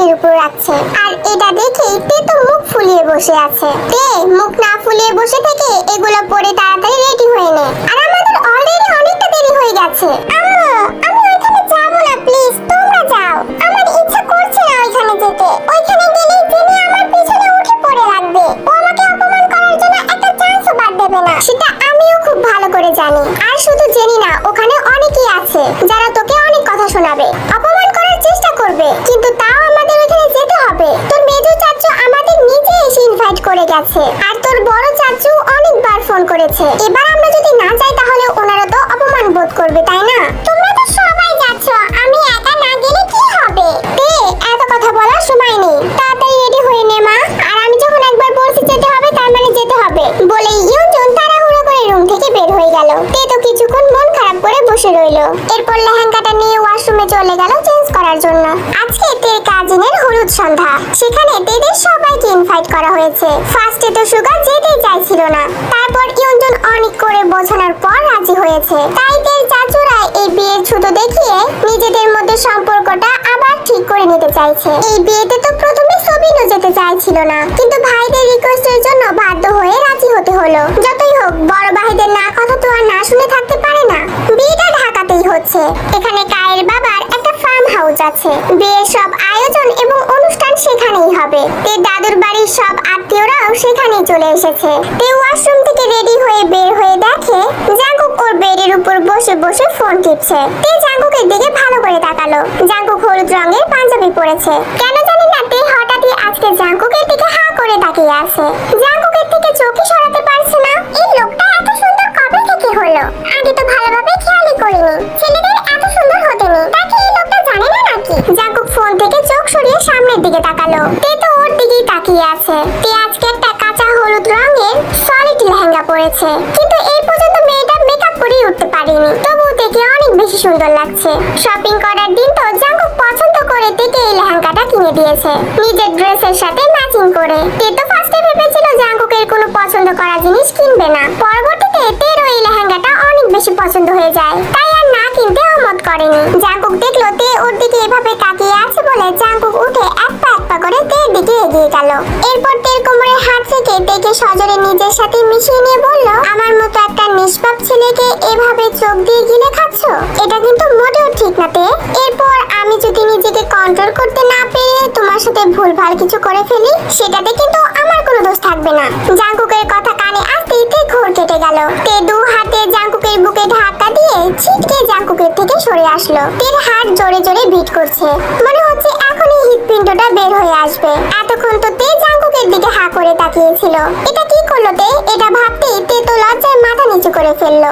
হাতের উপর রাখছে। আর এটা দেখে তে তো মুখ ফুলিয়ে বসে আছে। তে মুখ না ফুলিয়ে বসে থেকে এগুলো পরে তাড়াতাড়ি রেডি হয়ে নে, আর আমাদের অলরেডি অনেকটা দেরি হয়ে গেছে। আম্মু, আমি ওইখানে যাবো না, প্লিজ তোমরা যাও। আমার ইচ্ছা করছে না ওইখানে যেতে। ওইখানে গেলেই জেনি আমার পিছনে উঠে পড়ে লাগবে। ও আমাকে অপমান করার জন্য একটা চান্সও বাদ দেবে না, সেটা আমিও খুব ভালো করে জানি। আর শুধু জেনি না, ওখানে অনেকেই আছে যারা তোকে অনেক কথা শোনাবে, অপমান করার চেষ্টা করবে, কিন্তু তাও আমাদের ওখানে যেতে হবে। তোর মেজো চাচু আমাদের নিজে এসে ইনভাইট করে গেছে, আর তোর বড় চাচু অনেকবার ফোন করেছে। এবার আমরা যদি না যাই তাহলে ওনারা তো অপমান বোধ করবে, তাই না? তোমরা তো সবাই যাচ্ছ, আমি একা না গেলে কি হবে? তে এত কথা বলার সময় নেই, তাড়াতাড়ি রেডি হয়ে নে মা। আর আমি যখন একবার বলছি যেতে হবে তার মানে যেতে হবে বলে ইউজন তাড়াহুড়ো করে রুম থেকে বের হয়ে গেল। তে তো কিছুক্ষণ মন খারাপ করে বসে রইল। এরপর লেহেঙ্গাটা নিয়ে ওয়াশরুমে চলে গেল চেঞ্জ করার জন্য। আজকে তের কাজিনের হলুদ সন্ধ্যা, সেখানে তেদের সবাইকে ইনভাইট করা হয়েছে। ফার্স্টে তো সুগা যেতেই চাইছিল না, তারপর ইউজন অনেক করে বোঝানোর পর রাজি হয়েছে। তাই তের চাচুরা এই বিয়ের ছুতো দেখিয়ে নিজেদের মধ্যে সম্পর্কটা আবার ঠিক করে নিতে চাইছে। এই বিয়েতে তো প্রথমে সবিনও যেতে চাইছিল না, কিন্তু ভাইদের রিকোয়েস্টের জন্য বাধ্য হয়ে রাজি হতে হলো। যতই হোক বড় ভাইদের না কথা তো আর না শুনে থাকতে পারে না, বিয়েটা ঢাকাতেই হচ্ছে। এখানে কায়ের বাবার একটা ফার্ম হাউস আছে, বিয়ের সব আয়োজন এবং অনুষ্ঠান সেখানেই হবে। তে দাদুর বাড়ির সব আত্মীয়রাও সেখানেই চলে এসেছে। তে ওয়াশরুম থেকে রেডি হয়ে বের হয়ে দেখে জাঙ্কুক ওর বেডের উপর বসে বসে ফোন টিপছে। তে জাঙ্কুকের দিকে ভালো করে তাকালো। জাঙ্কুক হলুদ রঙের পাঞ্জাবি পরেছে। কেন জানি না তে হঠাৎই আজকে জাঙ্কুকের দিকে হা করে তাকিয়ে আছে। জাঙ্কুকের থেকে চোখই সরাতে পারছে না। এই লোকটা এত সুন্দর কবে থেকে হলো? আগে তো ভালোভাবে খেয়ালই করিনি। ছেলেদের এত সুন্দর হতে নেই, তাকে এই লোকটা জানে না নাকি? জাঙ্কুক ফোন থেকে চোখ সরিয়ে সামনের দিকে তাকালো। তে তো ওর দিকেই তাকিয়ে আছে। তে আজকে একটা কাঁচা হলুদ রঙের সলিড লেহেঙ্গা পরেছে, কিন্তু এই পর্যন্ত মেয়েটা মেকআপ করেই উঠতে পারেনি। তবু তেকে অনেক বেশি সুন্দর লাগছে। শপিং করার দিন তো জাঙ্কুক পছন্দ করে তেকে এই লেহেঙ্গাটা কিনে দিয়েছে, নিজের ড্রেসের সাথে ম্যাচিং করে। তে তো ফার্স্টে ভেবেছিল জাঙ্কুকের কোনো পছন্দ করা জিনিস কিনবে না, পরবর্তীতে তের এই লেহেঙ্গাটা অনেক বেশি পছন্দ হয়ে যায়, তাই আর না কিনতে অমত করেনি। জাঙ্কুক দেখলো তে ওর দিকে এভাবে তাকিয়ে আছে বলে জাঙ্কুক উঠে এক পা করে তের দিকে এগিয়ে গেল। এরপর তের কোমরের হাত থেকে তেকে সজোরে নিজের সাথে মিশিয়ে নিয়ে বলল, আমার মতো একটা নিষ্পাপ ছেলেকে এভাবে চোখ দিয়ে গিলে খাচ্ছ, এটা কিন্তু মোটেও ঠিক না তে। এরপর আমি যদি নিজেকে কন্ট্রোল করতে না পেরে তোমার সাথে ভুলভাল কিছু করে ফেলি, সেটাতে কিন্তু আমার কোনো দোষ থাকবে না। জাঙ্কুকের কথা কানে আসতেই তে ঘোর কেটে গেল। তে দু হাতে জাঙ্কুকের বুকে ধাক্কা দিয়ে ছিটকে জাঙ্কুকের থেকে সরে আসলো। তের হাত জোরে জোরে বিট করছে, মনে হচ্ছে এখনই হৃৎপিণ্ডটা বের হয়ে আসবে। এতক্ষণ তো তে জাঙ্কুকের দিকে হা করে তাকিয়েছিল। এটা কি করলো তে? এটা ভাবতেই তে তো লজ্জায় মাথা নিচু করে ফেললো।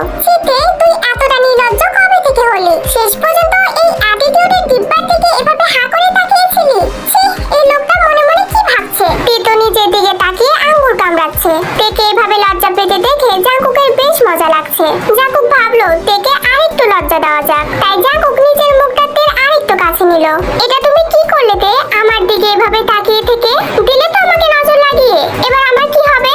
তে তুই এতটা নির্লজ্জ কবে থেকে হলি? শেষ পর্যন্ত এই অ্যাটিটিউডের দিব্যার দিকে এভাবে হা করে তাকিয়েছিলি? এই লোকটা মনে মনে কি ভাবছে? তে তো নিজের দিকে তাকিয়ে আঙ্গুল কামড়াচ্ছে। তেকে এভাবে লজ্জা পেতে দেখে জাঙ্কুকের বেশ মজা লাগছে। জাঙ্কুক ভাবলো তেকে আরেকটু লজ্জা দেওয়া যাক, তাই জাঙ্কুক নিজের মুখটা তের আরেকটু কাছে নিল। এটা তুমি কি করলে তে? আমার দিকে এভাবে তাকিয়ে থেকে দিলে তো আমাকে নজর লাগিয়ে। এবার আমার কি হবে?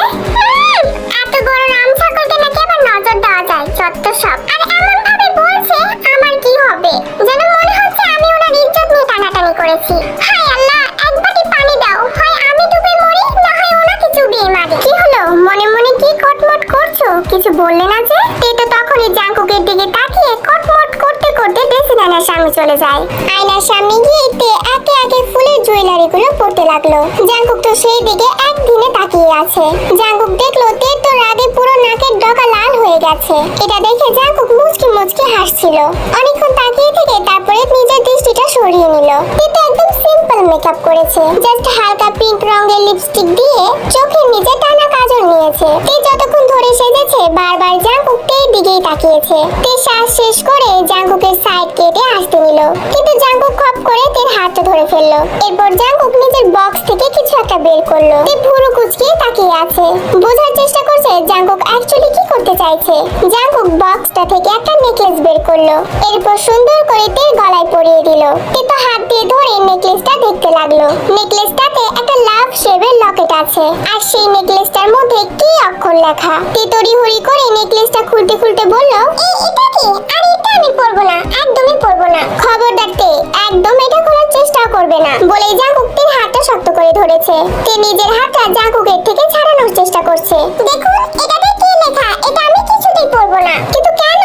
এত বড় রাম ছাগলকে নাকি আবার নজর দেওয়া যায়? যত সব। আর এমন ভাবে বলছে আমার কি হবে, যেন মনে হচ্ছে আমি ওনার ইজ্জত নিয়ে টানাটানি করেছি। হায় আল্লাহ, এক বাটি পানি দাও, হয় আমি ডুবে মরি, না হয় ওনাকে চুবিয়ে মারি। কি হলো, মনে মনে কি কটমট করছো? কিছু বললে না যে? তে তো তখনই জাঙ্কুকের দিকে তাকিয়ে কটমট করতে করতে ড্রেসিং আয়নার সামনে চলে যায়। আয়নার সামনে গিয়ে তে একে একে ফুলের জুয়েলারি গুলো পরতে লাগলো। জাঙ্কুক তো সেই দিকে একদিনে তাকিয়ে আছে। জাঙ্কুক দেখলো তে তো রাগে পুরো নাকের ডগা লাল হয়ে গেছে। এটা দেখে জাঙ্কুক মুচকি মুচকি হাসছিল। অনেকক্ষণ তাকিয়ে থেকে তারপরে নিজের দৃষ্টিটা সরিয়ে নিল। তে তো একদম সিম্পল মেকআপ করেছে, জাস্ট হালকা পিঙ্ক রঙের লিপস্টিক দিয়ে চোখের নিচে টানা কাজল নিয়েছে। তে যতক্ষণ ধরে সেজেছে বারবার জাঙ্কুক তের দিকেই তাকিয়েছে। তে শ্বাস শেষ করে জাঙ্কুকের সাইড কেটে আসতে নিল, কিন্তু জাঙ্কুক খপ করে তের হাতটা ধরে ফেললো। এরপর জাঙ্কুক নিজের বক্স থেকে কিছু একটা বের করলো। তে ভুরু কুঁচকিয়ে তাকিয়ে আছে, বোঝার চেষ্টা করছে জাঙ্কুক অ্যাকচুয়ালি কি করতে চাইছে। জাঙ্কুক বক্সটা থেকে একটা নেকলেস বের করলো, এরপর সুন্দর করে তের গলায় পরিয়ে দিল। তে তো হাত দিয়ে ধরে নেকলেসটা দেখতে লাগলো। নেকলেসটাতে একটা লাভ শেপের লকেট আছে, আর সেই নেকলেসটার মধ্যে কি অক্ষর লেখা। তে তড়িঘড়ি করে নেকলেসটা খুলতে খুলতে বলল, এটা কি? আর এটা আমি পরবো না, একদমই পরবো না। খবরদার তে, একদম এটা খোলার চেষ্টা করবে করবে না বলেই জাঙ্কুক তীর হাতটা শক্ত করে ধরেছে। তে নিজের হাতটা জাঙ্কুকের থেকে ছাড়ানোর চেষ্টা করছে। দেখুন এটাতে কি লেখা, এটা আমি কিছুতেই পরবো না। কিন্তু কেন?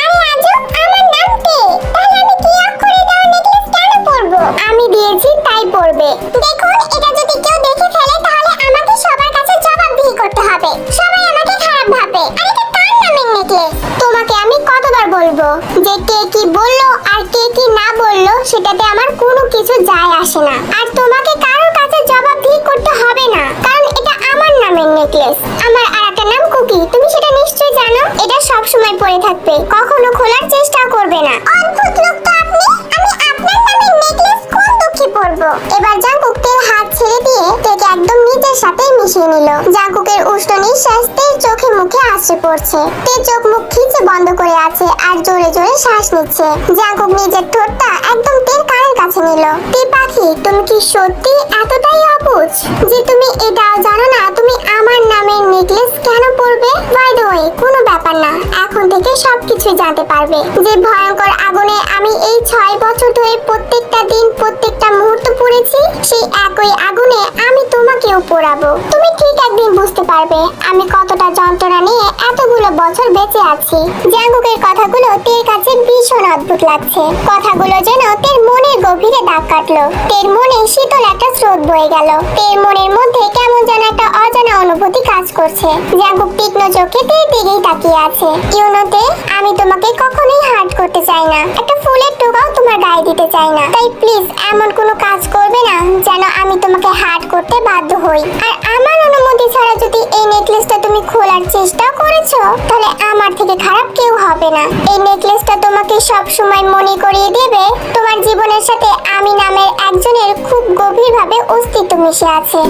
আরে আজব, আমার নাম তে, তাহলে আমি কি অক্ষরে দেওয়া নেকলেস কেন পরবো? আমি দিয়েছি তাই পরবে। দেখুন এটা যদি কেউ দেখে ফেলে তাহলে আমাকে সবার কাছে জবাবদিহি করতে হবে, সবাই আমাকে খারাপ ভাববে। আর এটা কার নামের নেকলেস? তোমাকে আমি কতবার বলবো যে কে কি বললো আর কে কি না বললো সেটাতে আমার কোনো কিছু যায় আসে না। আর তোমাকে কারোর কাছে জবাবদিহি করতে হবে না, কারণ এটা আমার নামের নেকলেস। আমার আরেকটা নাম কুকি, তুমি সেটা নিশ্চয়ই জানো। এটা সব সময় পরে থাকবে, কখনো খোলার চেষ্টাও করবে না। অদ্ভুত লোক তো আপনি। আমি আপনার নামের নেকলেস কোন দুঃখে পরবো? এবার জাঙ্কুক তের হাত ছেড়ে দিয়ে তেকে একদম নিজের সাথে মিশিয়ে নিল। জাঙ্কুকের উষ্ণ নিঃশ্বাস তের চোখে মুখে আসছে পড়ছে। তে চোখ মুখ খিচে বন্ধ করে আছে আর জোরে জোরে শ্বাস নিচ্ছে। জাঙ্কুক নিজের ঠোঁটটা একদম তের কানের কাছে নিল। তে পাখি, তুমি কি সত্যি এতটাই অবুঝ যে তুমি এটাও জানো না তুমি আমার নামের নেকলেস কেন পরবে? বাই দ্য ওয়ে, কোনো ব্যাপার না, এখন থেকে সবকিছু জানতে পারবে। যে ভয়ঙ্কর আগুনে আমি এই 6 বছর ধরে প্রত্যেকটা দিন প্রত্যেকটা মুহূর্ত পড়েছি, সেই একই আগুনে আমি তোমাকেও পোড়াবো। তুমি ঠিক একদিন বুঝতে পারবে আমি কতটা যন্ত্রণা নিয়ে এতগুলো বছর বেঁচে আছি। জাঙ্কুকের কথাগুলো তের কাছে ভীষণ অদ্ভুত লাগছে। কথাগুলো যেন তের মনের গভীরে দাগ কাটলো। তের মনে শীতল একটা স্রোত বয়ে গেল। তের মনের মধ্যে কেমন যেন একটা অজানা অনুভূতি কাজ করছে। জাঙ্কুক তীক্ষ্ণ চোখে তের দিকেই তাকিয়ে আছে। ইউনোতে, আমি তোমাকে কখনোই হার্ট করতে চাই না, একটা ফুলের টোকাও তোমার গায়ে দিতে চাই না। তাই প্লিজ এমন কোনো কাজ করবে না যেন আমি তোমাকে হার্ট করতে বাধ্য হই। আর আমার অনুমতি ছাড়া যদি এই নেকলেসটা তুমি খোলার চেষ্টা করেছো তাহলে আমার থেকে খারাপ কেউ হবে না। এই নেকলেসটা তোমাকে সব সময় মনে করিয়ে দেবে তোমার জীবনের সাথে আমি নামের একজনের খুব গভীরভাবে অস্তিত্ব মিশে আছে।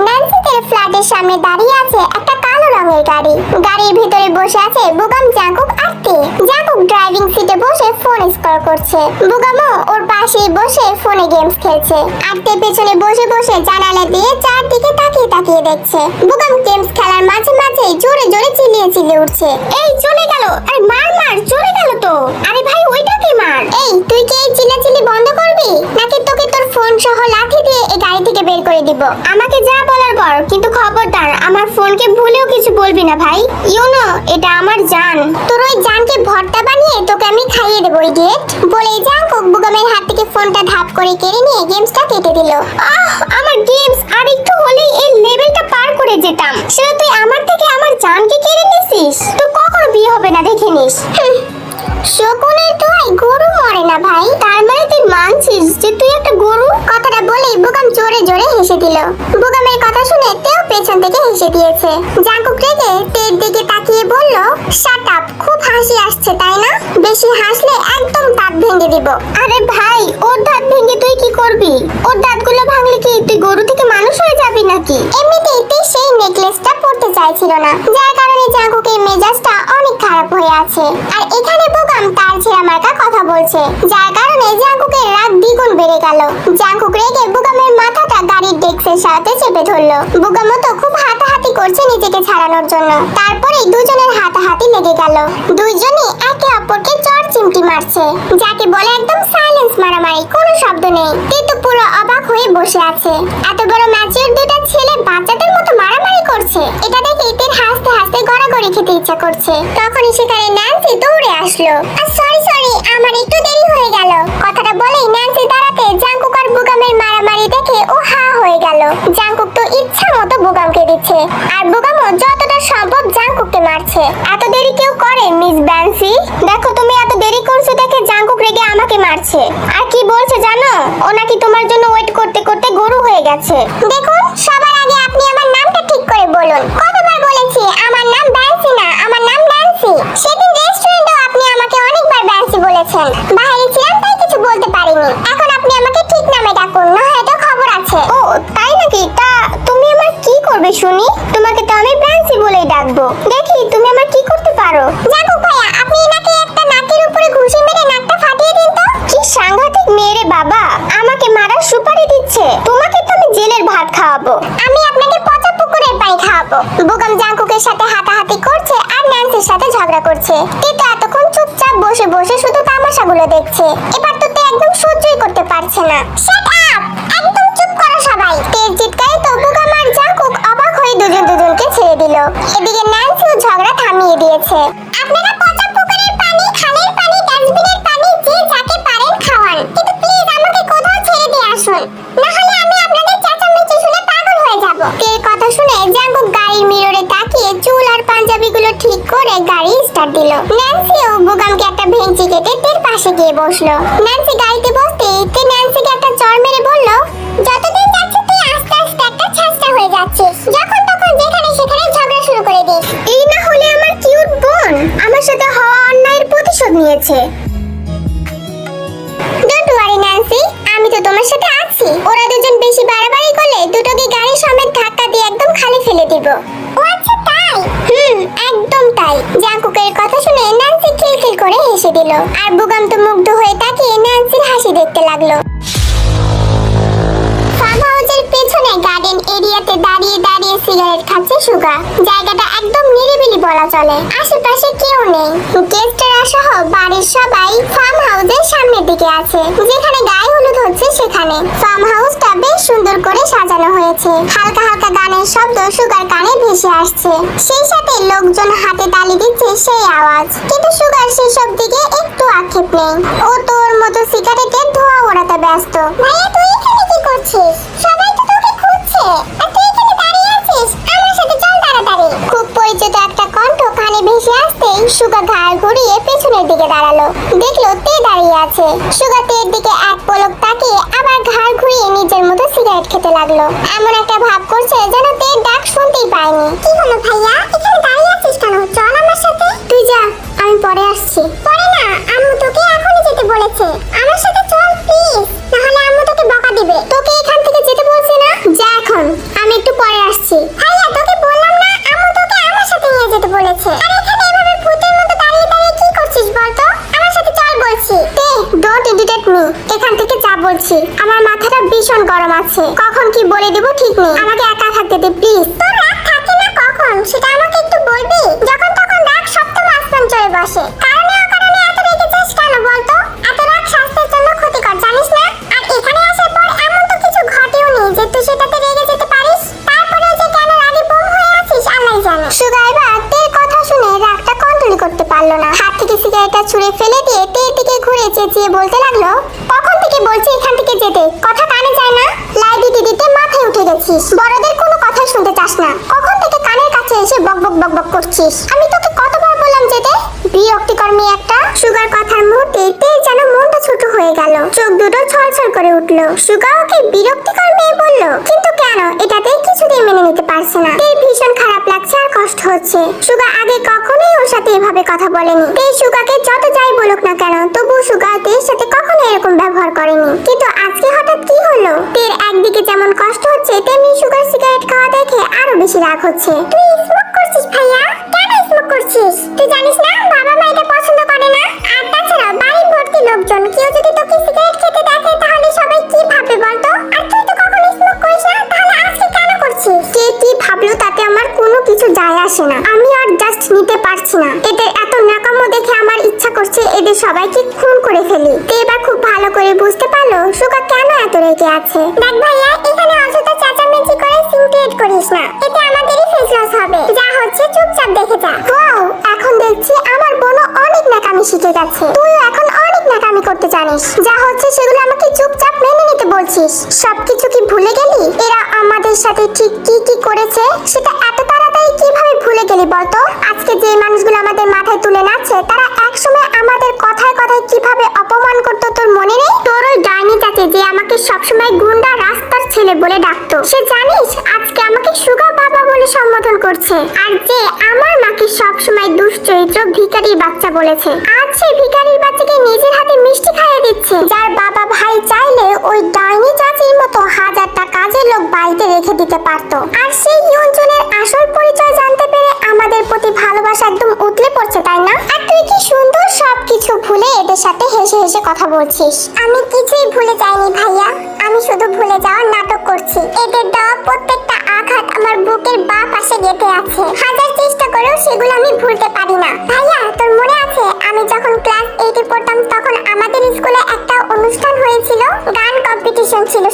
ন্যান্সিদের ফ্ল্যাটের সামনে দাঁড়িয়ে আছে একটা কালো রঙের গাড়ি। গাড়ির ভিতরে বসে আছে বুগাম, জাঙ্কুক আর তে। জাঙ্কুক ড্রাইভিং সিটে বসে ফোন স্ক্রল করছে। বুগামও ওর পাশেই বসে ফোনে গেমস খেলছে। আর তে পেছনে বসে বসে জানালা দিয়ে চারদিকে তাকিয়ে তাকিয়ে দেখছে। বুগাম গেমস খেলার মাঝে মাঝে জোরে জোরে চিল্লিয়ে চিল্লিয়ে উঠছে। এই চলে গেল, আরে মার মার, চলে গেল তো। আরে ভাই ওইটাকে মার। এই তুই কি এই চিল্লাচিল্লি বন্ধ করবি নাকি তোকে তোর ফোন সহ লাঠি দিয়ে এই গাড়ি থেকে বের করে দিব? আমাকে যা বলার বল, কিন্তু খবরদার আমার ফোনকে ভুলেও কিছু বলবি না ভাই। ইউনো, এটা আমার জান। তোর ওই জানকে ভর্তা বানিয়ে তোকে আমি খাইয়ে দেবো ইডিয়েট। বলেই জাঙ্কুক বুগামের হাত থেকে ফোনটা ধাপ করে কেড়ে নিয়ে গেমসটা কেটে দিল। আমার গেমস, আর একটু হলেই এই লেভেলটা পার করে যেতাম, সেটা তুই আমার থেকে আমার জানকে কেড়ে নিছিস। তো কখনো বিয়ে হবে না, দেখে নিস। শকুনের দোয়ায় গরু মরে না ভাই। তার মানে তুই মানছিস যে তুই একটা গরু? কথাটা বলেই বুগাম জোরে জোরে হেসে দিল। বুগামের কথা শুনে তেও পেছন থেকে হেসে দিয়েছে। জাঙ্কুক রেগে তের দিকে তাকিয়ে বলল, শাট আপ, খুব হাসি আসছে তাই না? বেশি হাসলে একদম দাঁত ভেঙে দিব। আরে ভাই, ওর দাঁত ভেঙে তুই কি করবি? ওর দাঁতগুলো ভাঙলে কি তুই গরু থেকে মানুষ হয়ে যাবি নাকি? এমনিতেই তুই সেই নেকলেসটা পরতে চাইছিল না, যার কারণে জাঙ্কুকের মেজাজটা অনেক খারাপ হয়ে আছে। আর এখানে বুগাম তার ছেঁড়া মার্কা কথা বলছে, যার কারণে জাঙ্কুকের রাগ দ্বিগুণ বেড়ে গেল। জাঙ্কুক রেগে বুগামের মাথাটা গাড়ির ডেস্কের সাথে চেপে ধরলো। বুগামও তো খুব হাতাহাতি করছে নিজেকে ছাড়ানোর জন্য। তারপরে দুজনের হাতাহাতি লেগে গেল। দুইজনই একে অপরকে চড় চিমটি মারছে, যাকে বলে একদম সাইলেন্স মারামারি, কোনো শব্দ নেই। তে তো পুরো অবাক হয়ে বসে আছে। এত বড় ম্যাচিউর দুটো ছেলে বাচ্চাদের মতো মারামারি করছে। এটা দেখে তের হাসতে হাসতে গড়াগড়ি খেতে ইচ্ছা করছে। তখনই সেখানে ন্যান্সি দৌড়ে আসলো। সরি সরি, আমার একটু দেরি হয়ে গেল। কথাটা বলেই ন্যান্সি দাঁড়াতে জাঙ্কুক আর বুগামের মারামারি দেখে ও হা হয়ে গেল। জাঙ্কুক তো ইচ্ছা মতো বুগামকে দিচ্ছে, আর বুগামও যতটা সম্ভব জাঙ্কুককে মারছে। এত দেরি কেউ করে মিস ব্যান্সি? দেখো তুমি এত দেরি করছো দেখে জাঙ্কুক রেগে আমাকে মারছে। আর কি বলছে জানো? ও নাকি তোমার জন্য ওয়েট করতে করতে গরু হয়ে গেছে। দেখুন, সবার আগে আপনি আমার নামটা ঠিক করে বলুন। কতবার বলেছি আমার নাম ব্যান্সি না, আমার নাম ন্যান্সি। সেদিন রেস্টুরেন্টেও আপনি আমাকে অনেকবার ব্যান্সি বলেছেন। বাইরে ছিলাম তাই কিছু বলতে পারিনি। এখন আপনি আমাকে ঠিক নামে ডাকুন, না হয়তো খবর আছে। ও তাই নাকি? তা তুমি আমার কি করবে শুনি? তোমাকে তো আমি ব্যান্সি বলেই ডাকবো। দেখি তুমি আমার কি করতে পারো। জাঙ্কুক ভাইয়া, আপনি নাকি একটা নাকের উপরে ঘুষি মেরে নাকটা ফাটিয়ে দিন তো। কি সাংঘাতিক মেয়ে রে বাবা, আমাকে মারার সুপারি দিচ্ছে। তোমাকে তো আমি জেলের ভাত খাওয়াবো। আমি আপনাকে পচা পুকুরের পানি খাওয়াবো। বুগাম জাঙ্কুকের সাথে হাতাহাতি করছে আর ন্যান্সির সাথে ঝগড়া করছে। কিন্তু এতক্ষণ চুপচাপ বসে বসে শুধু তামাশা তামাশাগুলো দেখছে। এবার তো তে একদম সহ্যই করতে পারছে না। শাট আপ, একদম চুপ করো সবাই। তের চিৎকারে তো বুগাম আর জাঙ্কুক অবাক হয়ে দুজনকে ছেড়ে দিল। এদিকে ন্যান্সিও ঝগড়া থামিয়ে দিয়েছে। আপনারা পচা পুকুরের পানি, খালের পানি, ডাস্টবিনের পানি যে যাকে পারেন খাওয়ান, কিন্তু প্লিজ আমাকে কোথাও ছেড়ে দিয়ে আসুন, না হলে আমি আপনাদের চেঁচামেচি শুনে পাগল হয়ে যাব। তের কথা শুনে জাঙ্কুক গাড়ির মিররে তাকিয়ে চুল আর পাঞ্জাবিগুলো ঠিক করে গাড়ি স্টার্ট দিল। ন্যান্সিও বুগামকে একটা ভেঙচি কেটে তের পাশে গিয়ে বসলো। ন্যান্সি গাড়িতে বসতেই তে ন্যান্সিকে একটা চড় মেরে বলল, যতদিন যাচ্ছে তুই আস্তে আস্তে একটা ছাঁচটা হয়ে যাচ্ছিস, যখন তখন যেখানে সেখানে ঝগড়া শুরু করে দিস। এই না হলে আমার কিউট বোন আমার সাথে হওয়া অন্যায়ের প্রতিশোধ নিয়েছে। ডোন্ট ওয়ারি ন্যান্সি, আমি তো তোমার সাথে আছি। ওরা দুজন বেশি বাড়াবাড়ি করলে দুটোকে গাড়ি সমেত ধাক্কা দিয়ে একদম খালি ফেলে দিব। ও আচ্ছা তাই? একদম তাই। জাঙ্কুকের কথা শুনে ন্যান্সি খিলখিল করে হেসে দিল, আর বুগাম তো মুগ্ধ হয়ে তাকিয়ে ন্যান্সির হাসি দেখতে লাগলো। ফার্ম হাউসের পেছনে গার্ডেন এরিয়াতে দাঁড়িয়ে দাঁড়িয়ে সিগারেট খাচ্ছে সুগা। জায়গাটা একদম নিরিবিলি বলা চলে, আশেপাশে কেউ নেই। গেস্টরা সহ বাড়ির সবাই ফার্ম হাউসের সামনের দিকে আছে, যেখানে গায়ে হলুদ হচ্ছে সেখানে। ফার্ম হাউসটা বেশ সুন্দর করে সাজানো হয়েছে। হালকা হালকা গানের শব্দ সুগার কানে ভেসে আসছে, সেই সাথে লোকজন হাতে তালি দিচ্ছে সেই আওয়াজ। কিন্তু সুগার সেসব দিকে একটু আক্ষেপ নেই। ও তোর মতো সিগারেটের ধোঁয়া ওড়াতে ব্যস্ত। ভাইয়া তুই এখানে কি করছিস? সবাই তো তোকে খুঁজছে, আর তুই এখানে দাঁড়িয়ে আছিস। আমার সাথে চল তাড়াতাড়ি। খুব পরিচিত একটা কণ্ঠ কানে ভেসে আসতেই সুগা ঘাড় ঘুরিয়ে পেছনের দিকে দাঁড়ালো। দেখলো তে দাঁড়িয়ে আছে। সুগা তের দিকে এক পলক তাকিয়ে আবার ঘাড় ঘুরিয়ে নিজের মতো সিগারেট খেতে লাগলো। এমন একটা ভাব করছে যেন তের ডাক শুনতেই পায়নি। কি হলো ভাইয়া, এখানে দাঁড়িয়ে আছিস কেন? চল আমার সাথে। তুই যা, আমি পরে আসছি। পরে না, আম্মু তোকে এখনই যেতে বলেছে। আমার সাথে চল প্লিজ, না হলে আম্মু তোকে বকা দিবে। তোকে এখান থেকে যেতে বলছি না? যা এখন, আমি একটু পরে আসছি। ভাইয়া তোকে বললাম না আম্মু তোকে আমার সাথে নিয়ে যেতে বলেছে। আর এখানে এভাবে ভূতের মতো দাঁড়িয়ে দাঁড়িয়ে কি করছিস বলতো? আমার সাথে চল বলছি। তে ডোন্ট ইরিটেট মি, এখান থেকে যা বলছি। আমার মাথাটা ভীষণ গরম আছে, কখন কি বলে দেব ঠিক নেই। আমাকে একা থাকতে দে প্লিজ। তোর রাগ থাকে না কখন সেটা আমাকে একটু বলবি? যখন তখন রাগ সপ্তম আসমান চড়ে বসে। কারণে অকারণে এত রেগে যাস কেন বলতো? এত রাগ স্বাস্থ্যের জন্য ক্ষতিকর, জানিস না? আর এখানে আসার পর এমন তো কিছু ঘটেও নি যে তুই সেটাতে রেগে যেতে পারিস। তারপরে যে কেন রাগে বোম হয়ে আছিস আল্লাহই জানে। সুগা এবার তের কথা শুনে রাগটা কন্ট্রোল করতে পারলো না। হাত থেকে সিগারেটটা ছুঁড়ে ফেলে দিয়ে তের দিকে ঘুরে চেঁচিয়ে বলতে লাগলো, কখন থেকে বলছি এখান থেকে যেতে, কথা কানে যায় না? লাই দিতে দিতে মাথায় উঠে গেছিস, বড়দের কোনো কথা শুনতে চাস না। কখন থেকে কানের কাছে এসে বক বক বক বক করছিস? আমি তোকে কতবার বললাম যেতে? বিরক্তিকর মেয়ে একটা। সুগার কথার মুহূর্তে তের যেন মনটা ছোট হয়ে গেল, চোখ দুটো ছলছল করে উঠলো। সুগা ওকে বিরক্তিকর মেয়ে বললো, কিন্তু কেন? এটাতে কিছুতেই মেনে নিতে পারছে না। তের ভীষণ খারাপ লাগছে আর কষ্ট হচ্ছে। সুগা আগে কখনোই ওর সাথে এভাবে কথা বলেনি। তে সুগাকে যত যাই বলুক না কেন, তবু সুগা তের সাথে কখনো এরকম ব্যবহার করেনি। কিন্তু আজকে হঠাৎ কি হলো? তের একদিকে যেমন কষ্ট হচ্ছে, তেমনি সুগার সিগারেট খাওয়া দেখে আরো বেশি রাগ হচ্ছে। তুই স্মোক করছিস ভাইয়া? কেন স্মোক করছিস? তুই জানিস না বাবা মা এটা পছন্দ করে না? আর তাছাড়া বাড়ি ভর্তি লোকজন, কেউ যদি তোকে সিগারেট খেতে দেখে তাহলে সবাই কি ভাববে বলতো? আর তুই তো কখনো স্মোক করিস না, তাহলে আজকে কেন করছিস? কে কি ভাবলো তাতে আমার কোনো কিছু যায় আসে না। আমি আর জাস্ট নিতে পারছি না। এদের এত ন্যাকামো দেখে আমার ইচ্ছা করছে এদের সবাইকে খুন করে ফেলি। তে এবার খুব ভালো করে বুঝতে পারলো সুগা কেন এত রেগে আছে। দেখ ভাইয়া, এখানে অযথা চেঁচামেচি করে সিন ক্রিয়েট করিস না, এতে আমাদেরই ফেস লস হবে। যা হচ্ছে চুপচাপ দেখে যা। ওয়াও, এখন দেখছি আমার বোনও অনেক ন্যাকামি শিখে গেছে। তুইও এখন অনেক ন্যাকামি করতে জানিস। যা হচ্ছে সেগুলো আমাকে চুপচাপ মেনে নিতে বলছিস। সবকিছু কি ভুলে গেলি? এরা আমাদের সাথে ঠিক কি কি করেছে সেটা এত তাড়াতাড়ি কিভাবে ভুলে গেলি বলতো? আজকে যে মানুষগুলো আমাদের মাথায় তুলে নাচছে তারা একসময় আমাদের কথায় কথায় কিভাবে অপমান করতো তোর মনে নেই? তোর ওই ডাইনি চাচি যে আমাকে সবসময় গুন্ডা রাস্তার ছেলে বলে ডাকতো, সে জানিস আজকে আমাকে সুগা বাবা বলে সম্বোধন করছে। আর যে আমার মাকে সবসময় দুশ্চরিত্র ভিখারির বাচ্চা বলেছে, আজ সেই ভিখারির বাচ্চাকে নিজের হাতে মিষ্টি খাইয়ে দিচ্ছে, যার বাবা ভাই চাইলে ওই ডাইনি চাচির মতো হাজারটা কাজের লোক বাড়িতে রেখে দিতে পারতো। আর সেই ইয়ঞ্জনের আসল পরিচয় জানতে পেরে আমাদের প্রতি ভালোবাসা একদম উতলে পড়ছে, তাই না? আর তুই কি সুন্দর সবকিছু ভুলে এদের সাথে হেসে হেসে কথা বলছিস। আমি কিছুই ভুলে যাইনি ভাইয়া, আমি শুধু ভুলে যাওয়ার নাটক করছি। এদের দেওয়া প্রত্যেকটা আঘাত আমার বুকের বাঁ পাশে গেঁথে আছে। হাজার চেষ্টা করেও সেগুলো আমি ভুলতে পারি না। ভাইয়া তোর মনে আছে আমি যখন ক্লাস 8 এ পড়তাম তখন আমার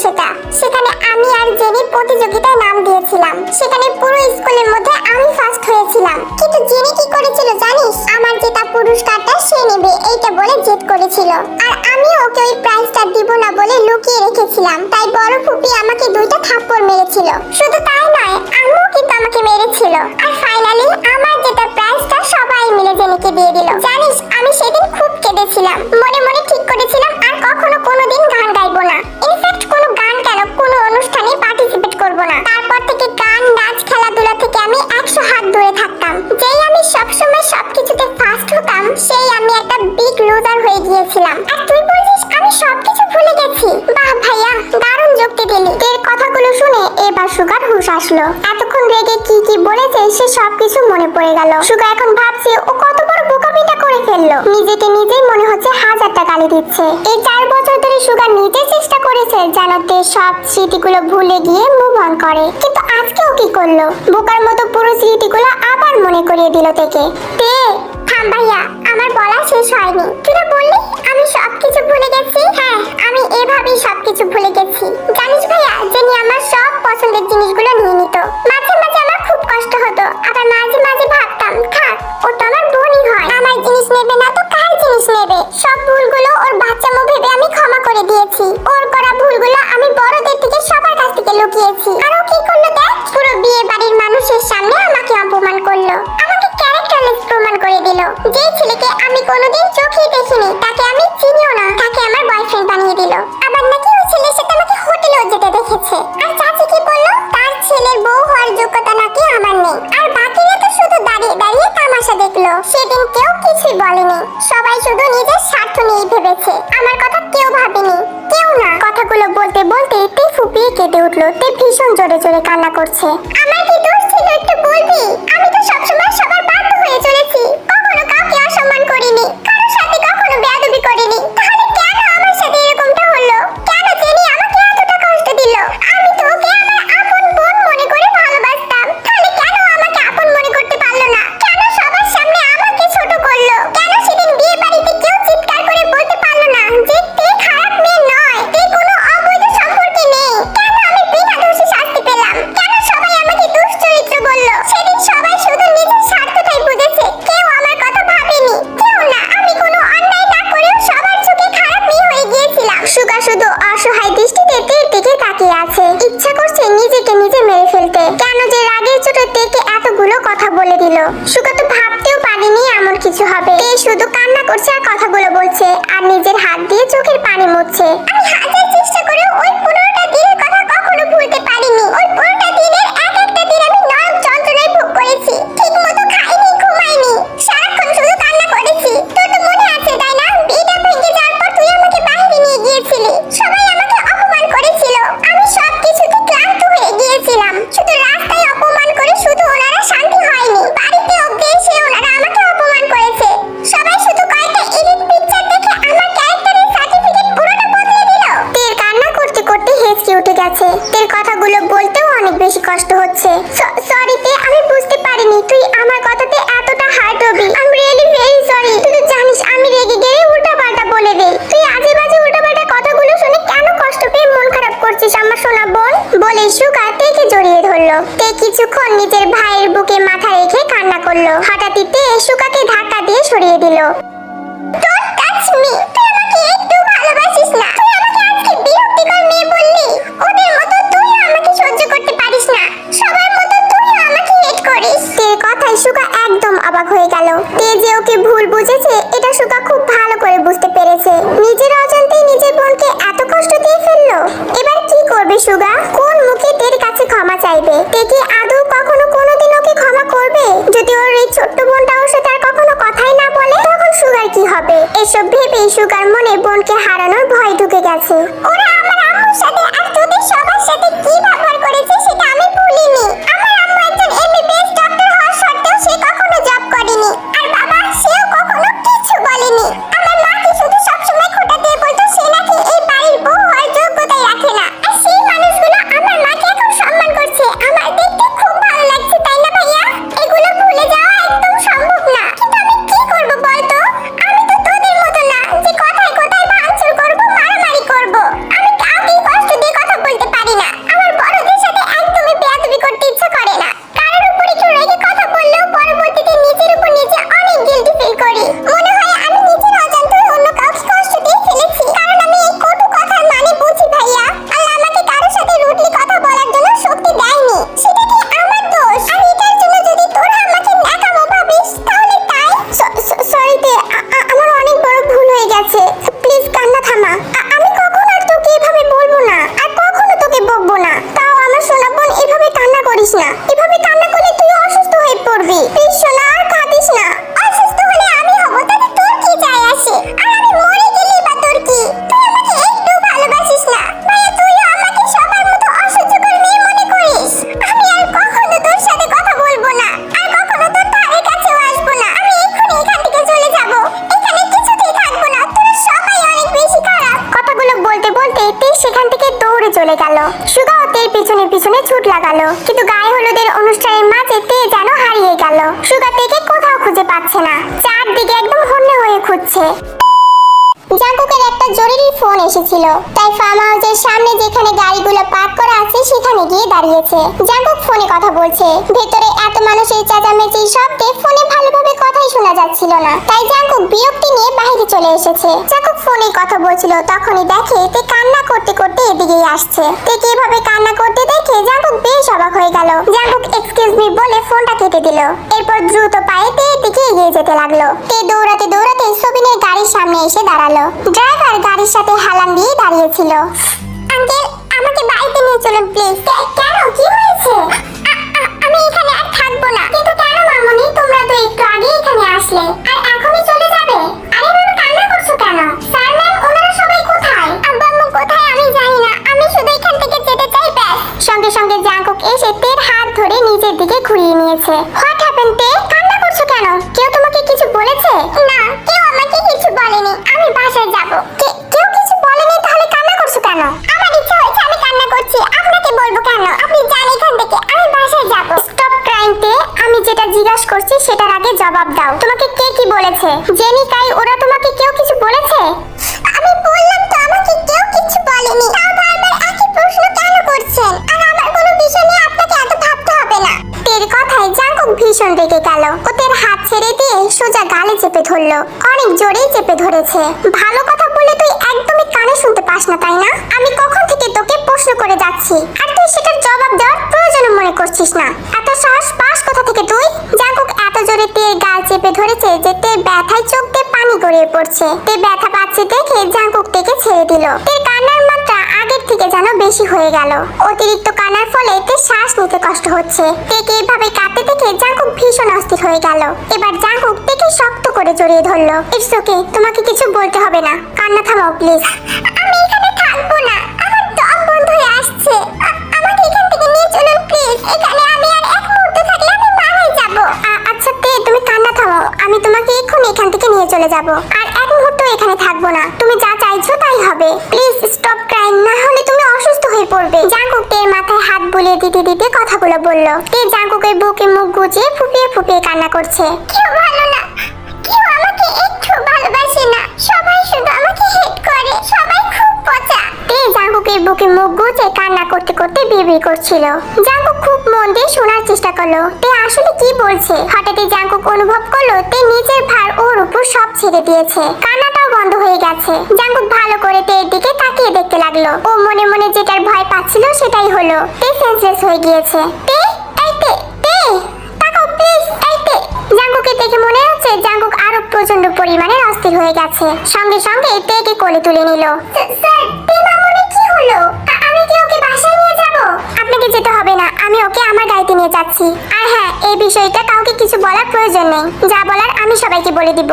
সেটা। সেখানে আমি আর জেনি প্রতিযোগিতায় নাম দিয়েছিলাম। সেখানে পুরো স্কুলের মধ্যে আমি ফার্স্ট হয়েছিলাম। কিন্তু জেনি কি করেছিল জানিস? আমার জেতা পুরস্কারটা সে নেবে এইটা বলে জেদ করেছিল। আর আমি ওকে ওই প্রাইজটা দিব না বলে লুকিয়ে রেখেছিলাম। তাই বড় ফুপি আমাকে 2টা থাপ্পড় মেরেছিল। শুধু তাই নয়, আম্মু কিন্তু আমাকে মেরেছিল। আর ফাইনালি আমার জেতা প্রাইজটা সবাই মিলে জেনিকে দিয়ে দিল। জানিস, আমি সেদিন খুব কেঁদেছিলাম। মনে মনে ঠিক করেছিলাম আর কখনো কোনোদিন গান গাইবো না। ইনফ্যাক্ট কোনো গান কেন, কোনো অনুষ্ঠানে পার্টিসিপেট করব না। তারপর থেকে গান, নাচ, খেলাধুলা থেকে আমি 100 হাত দূরে থাকতাম। যেই আমি সবসময় সবকিছুতে ফার্স্ট হতাম, সেই আমি একটা বিগ লুজার হয়ে গিয়েছিলাম। আর তুই বলছিস আমি সবকিছু ভুলে গেছি? বাহ ভাইয়া, দারুণ যুক্তি দিলি। এর কথাগুলো শুনে এবার সুগার হুঁশ আসলো। এতক্ষণ রেগে কি কি বলেছে সে সবকিছু মনে পড়ে গেল। সুগা এখন ভাবছে ও কত বড় বোকামিটা করে ফেললো। নিজেকে নিজেই মনে হচ্ছে হাজারটা গালি দিচ্ছে। এই 4 বছর ধরে সুগা নিজে চেষ্টা করেছে যেন তে সব স্মৃতিগুলো ভুলে গিয়ে মুভ অন করে, কিন্তু আজকেও কি করলো? বোকার মতো পুরো স্মৃতিগুলো আবার মনে করিয়ে দিল থেকে। তে থাম ভাইয়া, আমার বলা শেষ হয়নি। তুই না বললি আমি সবকিছু ভুলে গেছি? হ্যাঁ, আমি এভাবেই সবকিছু ভুলে গেছি। জানিস ভাইয়া, জেনি আমার সব পছন্দের জিনিসগুলো নিয়ে নিত। মাঝে মাঝে আমার খুব কষ্ট হতো, আবার মাঝে মাঝে ভাবতাম থাক, ও তো আমার বোনই হয়, আমার জিনিস নেবে না তো কার জিনিস নেবে? সব ভুলগুলো ওর বাচ্চামো ভেবে আমি ক্ষমা করে দিয়েছি। ওর করা ভুলগুলো আমি বড়দের থেকে সবার কাছ থেকে লুকিয়েছি। আর ও কি করলো দেখ, পুরো বিয়ে বাড়ির মানুষের সামনে আমাকে অপমান করলো, আমাকে ক্যারেক্টারলেস প্রমাণ করে দিল। যে ছেলেকে আমি কোনোদিন চোখেই দেখিনি, তাকে আমি চিনিও না, তাকে আমার বয়ফ্রেন্ড বানিয়ে দিল। আবার নাকি ওই ছেলের সাথে আমাকে হোটেলেও যেতে দেখেছে। আর চাচি কি বললো, তার ছেলের বউ হওয়ার যোগ্যতা নাকি আমার নেই। আর বাকিরা তো শুধু দাঁড়িয়ে দাঁড়িয়ে তামাশা দেখলো। সেদিন কেউ কিছুই বলেনি, সবাই শুধু নিজের স্বার্থ নিয়েই ভেবেছে। আমার কথা কেউ ভাবেনি, কেউ না। কথাগুলো বলতে বলতে তে ফুপিয়ে কেঁদে উঠলো। তে ভীষণ জোরে জোরে কান্না করছে। আমার কি দোষ ছিল একটু বলবি? আমি তো সবসময় সবার বাধ্য হয়ে চলেছি, কখনো কাউকে অসম্মান করিনি, কারোর সাথে কখনো বেয়াদবি করিনি। তাহলে কেন আমার সাথে এরকমটা হলো? কেন জেনি আমাকে এতটা কষ্ট দিল? আমি তো ওকে আমার আপন বোন মনে করে ভালোবাসতাম, তাহলে কেন আমাকে আপন মনে করতে পারলো না? কেন সবার সামনে আমাকে ছোট করলো? কেন সেদিন বিয়ে বাড়িতে কেউ চিৎকার করে বলতে পারলো না যে তে খারাপ মেয়ে নয়, তে কোনো অবৈধ সম্পর্কে নেই? কেন আমি বিনা দোষে শাস্তি পেলাম? কেন সবাই আমাকে দুশ্চরিত্র বললো? সেদিন সবাই শুধু নিজের স্বার্থটাই বুঝেছে, কেউ আমার কথা ভাবেনি। কেউ না, আমি কোনো অন্যায় না করেও সবার চোখে খারাপ মেয়ে হয়ে গিয়েছিলাম। সুগা শুধু অসহায় দৃষ্টিতে তের দিকে তাকিয়ে আছে। ইচ্ছা করছে নিজেকে নিজে মেরে ফেলতে। কেন যে রাগের চোটে তেকে এতগুলো কথা বলে দিল? সুগা তো ভাবতেও পারেনি এমন কিছু হবে। তে শুধু কান্না করছে আর কথাগুলো বলছে, আর নিজের হাত দিয়ে চোখের পানি মুছছে। আমি হাজার চেষ্টা করেও ওই 15টা দিনের কথা কখনো ভুলতে পারিনি। ওই 15টা দিনের এক একটা দিন আমি নরক যন্ত্রণায় ভোগ করেছি। ঠিক মতো খাইনি, ঘুমাইনি, সারাক্ষণ শুধু কান্না করেছি। তোর তো মনে আছে তাই না, বিয়েটা ভেঙে যাওয়ার পর তুই আমাকে বাইরে নিয়ে গিয়েছিলি। সবাই আমাকে অপমান করেছিল, আমি সব কিছুতে ক্লান্ত হয়ে গিয়েছিলাম। শুধু রাস্তায় অপমান করে শুধু ওনারা শান্তি হয়নি, বাড়িতে অব্দি এসে ওনারা আমাকে অপমান করেছে। সবাই শুধু কয়েকটা এডিট পিকচার দেখে আমার ক্যারেক্টারের সার্টিফিকেট পুরোটা বদলে দিল। তের কান্না করতে করতে হেঁচকে উঠে গেছে। তের কথাগুলো বলতেও অনেক বেশি কষ্ট হচ্ছে। সরি তে, আমি বুঝতে পারিনি তুই আমার কথাতে এতটা heart hobby. I am really very sorry. তুই তো জানিস আমি রেগে গেলে উল্টাপাল্টা বলে দেই। তুই আজে বাজে উল্টাপাল্টা কথাগুলো শুনে কেন কষ্ট পেয়ে মন খারাপ করছিস আমার সোনা বোন? বলে সুগা তেকে জড়িয়ে ধরলো। তে কিছুক্ষণ নিজের ভাইয়ের বুকে মাথা রেখে কান্না করলো। হঠাৎই তে সুগাকে ধাক্কা দিয়ে সরিয়ে দিল। ডোন্ট টাচ মি, তুই আমাকে একটু ভালোবাসিস না। তুই আমাকে আজকে বিরক্তিকর মেয়ে বললি। ওদের মতো তুই আমাকে সহ্য করতে পারিস না, সবার মতো তুই আমাকে হেট করিস। তের কথায় সুগা একদম অবাক হয়ে গেল। তে যে ওকে ভুল বুঝেছে এটা সুগা খুব ভালো করে বুঝতে পেরেছে। নিজের অজান্তেই নিজের বোনকে এত কষ্ট দিয়ে ফেললো। এবার কি করবে সুগা? কোন মুখে তের কাছে ক্ষমা চাইবে? তে কি আদৌ কখনো কোনোদিন ওকে ক্ষমা করবে? যদি ওর এই ছোট্ট বোনটা ওর সাথে আর কখনো কথাই না বলে, তখন সুগার কি হবে? এসব ভেবে সুগার মনে বোনকে হারানোর ভয় ঢুকে গেছে। ওরা আমার আম্মুর সাথে আর তোদের সবার সাথে কি ব্যবহার করেছে সেটা আমি ভুলিনি। আমার আম্মু একজন এমবিবিএস ডক্টর হওয়ার সত্ত্বেও সে কখনো জব করেনি, আর বাবা সেও কখনো কিছু বলেনি। আমার মাকে শুধু সবসময় খোঁটা দিয়ে বলতো সে নাকি এই বাড়ির বউ হওয়ার যোগ্যতাই রাখে না। আর সেই মানুষগুলো আমার মাকে এখন সম্মান করছে। আমার দেখতে খুব ভালো লাগছে তাই না ভাইয়া? এগুলো ভুলে যাওয়া একদম সম্ভব না, কিন্তু আমি কি করব বলতো? আমি তো তোদের মতো না যে কথায় কথায় ভাঙচুর করব, মারামারি করব। আমি কাউকে কষ্ট দিয়ে কথা গেল। সুগা ও তের পিছনে পিছনে ছুট লাগালো, কিন্তু গায়ে হলুদের অনুষ্ঠানের মাঝে তে যেন হারিয়ে গেল। সুগা তেকে কোথাও খুঁজে পাচ্ছে না, চারদিকে একদম হন্যে হয়ে খুঁজছে। জাঙ্কুকের একটা জরুরি ফোন এসেছিল, তাই ফার্ম হাউসের সামনে যেখানে গাড়িগুলো পার্ক করা আছে সেখানে গিয়ে দাঁড়িয়েছে। জাঙ্কুক ফোনে কথা বলছে, ভেতরে এত মানুষের চেঁচামেচির শব্দে ফোনে ভালোভাবে কথাই শোনা যাচ্ছিল না, তাই জাঙ্কুক বিরক্তি নিয়ে বাইরে চলে এসেছে। জাঙ্কুক ফোনে কথা বলছিল, তখনই দেখে তে কান্না করতে করতে এদিকেই আসছে। তে কিভাবে কান্না করতে দেখে জাঙ্কুক বেশ অবাক হয়ে গেল। জাঙ্কুক এক্সকিউজ মি বলে ফোনটা কেটে দিল, এরপর দ্রুত পায়ে তে দিকে এগিয়ে যেতে লাগলো। তে দৌড়াতে দৌড়াতে সোবিনের গাড়ির সামনে এসে দাঁড়ালো। ড্রাইভার গাড়ির সাথে হালান দিয়ে দাঁড়িয়েছিল। আঙ্কেল, আমাকে বাড়িতে নিয়ে চলুন প্লিজ। কেন, কি হয়েছে? আমি এখানে আর থাকবো না। কিন্তু কেন মামুনি, তোমরা তো একটু আগে এখানে আসলে, আর এখনই চলে যাবে? আরে বাবা, কান্না করছো কেন? স্যার ম্যাম, ওনারা সবাই কোথায়? আব্বু আম্মু কোথায় আমি জানি না, আমি শুধু এখান থেকে যেতে চাই ব্যাস। সঙ্গে সঙ্গে জাঙ্কুক এসে তের হাত ধরে নিচের দিকে ঘুরিয়ে নিয়েছে। হোয়াট হ্যাপেন্ড তে? কান্না করছো কেন? কেউ তোমাকে কিছু বলেছে? না, কেউ আমাকে কিছু বলেনি। আমি বাসায় যাব। কেউ কিছু বলেনি, তাহলে কান্না করছো কেন? আমার ইচ্ছা হয়েছে, আমি কান্না করছি। আপনাকে বলবো কেন? আপনি যান এখান থেকে, আমি বাসায় যাব। স্টপ ক্রাইং তে। আমি যেটা জিজ্ঞাসা করছি সেটার আগে জবাব দাও। তোমাকে কে কি বলেছে? জেনি, কাই, ওরা তোমাকে কেউ কিছু বলেছে? আমি বললাম তো, আমাকে কেউ কিছু বলেনি। তাও বারবার একই প্রশ্ন কেন করছেন? আর আমার কোনো বিষয় নিয়ে আপনাকে এত ভাবতে হবে না। তের কথায় জাঙ্কুক ভীষণ রেগে গেল। ওদের হাত ছেড়ে দিয়ে সোজা গালে চেপে ধরলো, অনেক জোরেই চেপে ধরেছে। ভালো কথা বলে তুই একদমই কানে শুনতে পাস না, তাই না? আমি কখন থেকে তোকে প্রশ্ন করে যাচ্ছি, আর তুই সেটার জবাব দেওয়ার প্রয়োজন মনে করছিস না। এত সাহস পাস কোথা থেকে তুই? জাঙ্কুক এত জোরে তের গাল চেপে ধরেছে যে তের ব্যথায় চোখ দিয়ে পানি গড়িয়ে পড়ছে। তে ব্যথা পাচ্ছে দেখে জাঙ্কুক তেকে ছেড়ে দিল। তের কান্নার মাত্রা আগের থেকে যেন বেশি হয়ে গেল। অতিরিক্ত কান্নার ফলে তের শ্বাস নিতে কষ্ট হচ্ছে। তেকে এইভাবে কাঁদতে দেখে জাঙ্কুক ভীষণ অস্থির হয়ে গেল। এবার জাঙ্কুক তেকে শক্ত করে জড়িয়ে ধরলো। ইটস ওকে, তোমাকে কিছু বলতে হবে না, কান্না থামাও প্লিজ। আমি এখানে থাকবো না, আমার দম বন্ধ হয়ে আসছে। আমাকে এখান থেকে নিয়ে চলুন প্লিজ। এখানে আমি আর এক মুহূর্ত থাকলে আমি মারা যাব। আচ্ছা তে, তুমি কান্না থামাও, আমি তোমাকে এক্ষুনি এখান থেকে নিয়ে চলে যাব। আর এক মুহূর্ত এখানে থাকবো না, তুমি যা চাইছো তাই হবে। প্লিজ স্টপ ক্রাইং, না হলে তুমি অসুস্থ হয়ে পড়বে। জাঙ্কুক তের মাথায় হাত বুলিয়ে দিতে দিতে কথাগুলো বলল। তে জাঙ্কুকের বুকে মুখ গুজিয়ে ফুপিয়ে ফুপিয়ে কান্না করছে। কেউ ভালো না, কেউ আমাকে একটু ভালোবাসে না, সবাই শুধু আমাকে হেট করে, সবাই খুব পচা। তে জাঙ্কুকের বুকে মুখ গুজে কান্না করতে করতে বিড়বিড় করছিল। জাঙ্কুক খুব মন দিয়ে শোনার চেষ্টা করলো তে আসলে কি বলছে। হঠাৎই জাঙ্কুক অনুভব করলো তে নিজের ভার ওর উপর সব ছেড়ে দিয়েছে। কান্নাটাও বন্ধ হয়ে গেছে। জাঙ্কুক ভালো করে তের দিকে তাকিয়ে দেখতে লাগলো। ও মনে মনে যেটার ভয় পাচ্ছিল সেটাই হলো, তে সেন্সলেস হয়ে গিয়েছে। তে, এই তে, তে তাকাও প্লিজ, এই তে। জাঙ্কুকে দেখে মনে হচ্ছে জাঙ্কুক আরো প্রচন্ড পরিমাণে অস্থির হয়ে গেছে। সঙ্গে সঙ্গে তেকে কোলে তুলে নিল। স্যার, তে মামুনি কি হলো? আমি কি ওকে বাসায় নিয়ে যাব? আপনাকে যেতে হবে না, আমি ওকে আমার গাড়িতে নিয়ে যাচ্ছি। আর হ্যাঁ, এই বিষয়টা কাউকে কিছু বলার প্রয়োজন নেই, যা বলার আমি সবাইকে বলে দিব।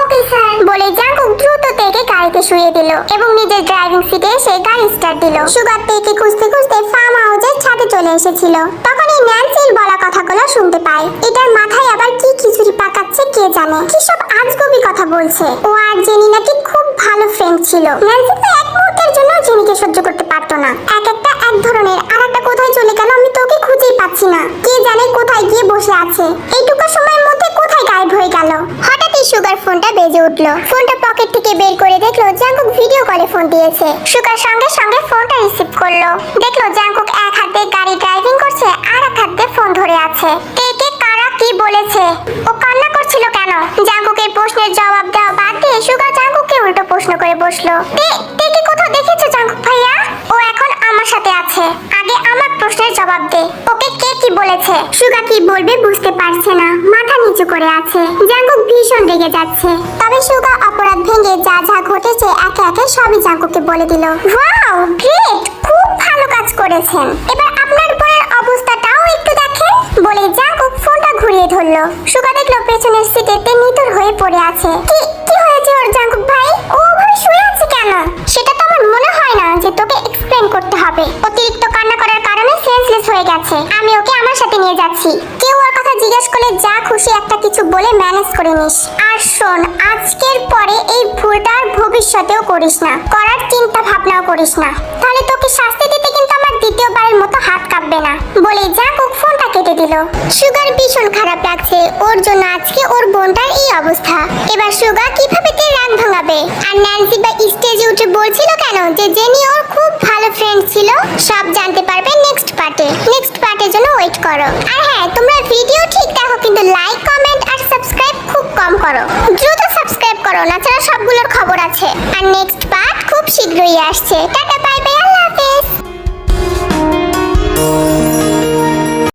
ওকে স্যার বলে জাঙ্কুক দ্রুত তেকে গাড়িতে শুইয়ে দিল এবং নিজের ড্রাইভিং সিটে এসে গাড়ি স্টার্ট দিল। সুগার তেকে খুঁজতে খুঁজতে ফার্ম হাউসের ছাদে চলে এসেছিল। তখন এই ন্যান্সির বলা কথাগুলো শুনতে পায়। এটার মাথায় আবার কি খিচুড়ি পাকাচ্ছে কে জানে, কি সব আজগবি কথা বলছে। ও আর জেনি নাকি খুব ভালো ফ্রেন্ড ছিল। ন্যান্সি তো এক মুহূর্তের জন্য জেনিকে সহ্য করতে পারতো না। এক একটা এক ধরনের, আর একটা কোথায় চলে গেল আমি তোকে খুঁজেই পাচ্ছি না। কে জানে কোথায় গিয়ে বসে আছে, এইটুকু সময়ের মধ্যে কোথায় গায়েব হয়ে গেল। হঠাৎই সুগার ফোনটা বেজে উঠলো। ফোনটা পকেট থেকে বের করে দেখলো জাঙ্কুক ভিডিও কলে ফোন দিয়েছে। সুগার সঙ্গে সঙ্গে ফোনটা রিসিভ করলো। দেখলো জাঙ্কুক এক হাতে গাড়ি ড্রাইভিং করছে, আর এক হাতে ফোন ধরে আছে। কে কারা কি বলেছে? ও কান্না করছিল কেন? জাঙ্কুকের প্রশ্নের জবাব দেওয়া বাদ দিয়ে সুগার জাঙ্কুককে উল্টো প্রশ্ন করে বসলো। কে কোথাও দেখেছো জাঙ্কুক ভাইয়া? ও এখন আমার সাথে আছে। আগে আমার প্রশ্নের জবাব দে, ওকে কে কি বলেছে? সুগা কি বলবে বুঝতে পারছে না, মাথা নিচু করে আছে। জাঙ্কুক ভীষণ রেগে যাচ্ছে। তবে সুগা অপরাধ ভেঙে যা যা ঘটেছে একে একে সবই জাঙ্কুককে বলে দিল। ওয়াও, গ্রেট, খুব ভালো কাজ করেছেন। এবার আপনার বোনের অবস্থাটাও একটু দেখেন বলে জাঙ্কুক ফোনটা ঘুরিয়ে ধরলো। সুগা দেখলো পেছনের সিটে তে নিথর হয়ে পড়ে আছে। কি হয়েছে ওর জাঙ্কুক ভাই? ও ওভাবে শুয়ে আছে কেন? সেটা তো আমার মনে হয় না যে তোকে এক্সপ্লেইন করতে হবে। অতিরিক্ত কান্না করার কারণে সেন্সলেস হয়ে গেছে। আমি ওকে আমার সাথে নিয়ে যাচ্ছি। কেউ ওর কথা জিজ্ঞেস করলে যা খুশি একটা কিছু বলে ম্যানেজ করে নিস। আর শোন, আজকের পরে এই ভুলটা আর ভবিষ্যতেও করিস না, করার চিন্তা ভাবনাও করিস না, তাহলে তোকে শাস্তি দিতে কিন্তু আমার দ্বিতীয়বারের মতো হাত কাঁপবে না। বলে জাঙ্কুক ফোনটা কেটে দিল। সুগার ভীষণ খারাপ লাগছে, ওর জন্য আজকে ওর বোনটার এই অবস্থা। এবার সুগা কিভাবে তে রাগ ভাঙাবে? আর ন্যান্সি বা স্টেজে উঠে বলছিল কেন যে জেনি ওর খুব ভালো ফ্রেন্ড ছিল? সব জানতে পারবে নেক্সট পার্টের জন্য ওয়েট করো। আর হ্যাঁ, তোমরা ভিডিও ঠিক দেখো কিন্তু লাইক কমেন্ট আর সাবস্ক্রাইব খুব কম করো। দ্রুত সাবস্ক্রাইব করো, না ছাড়া সবগুলোর খবর আছে। আর নেক্সট পার্ট খুব শীঘ্রই আসছে। Tata bye bye.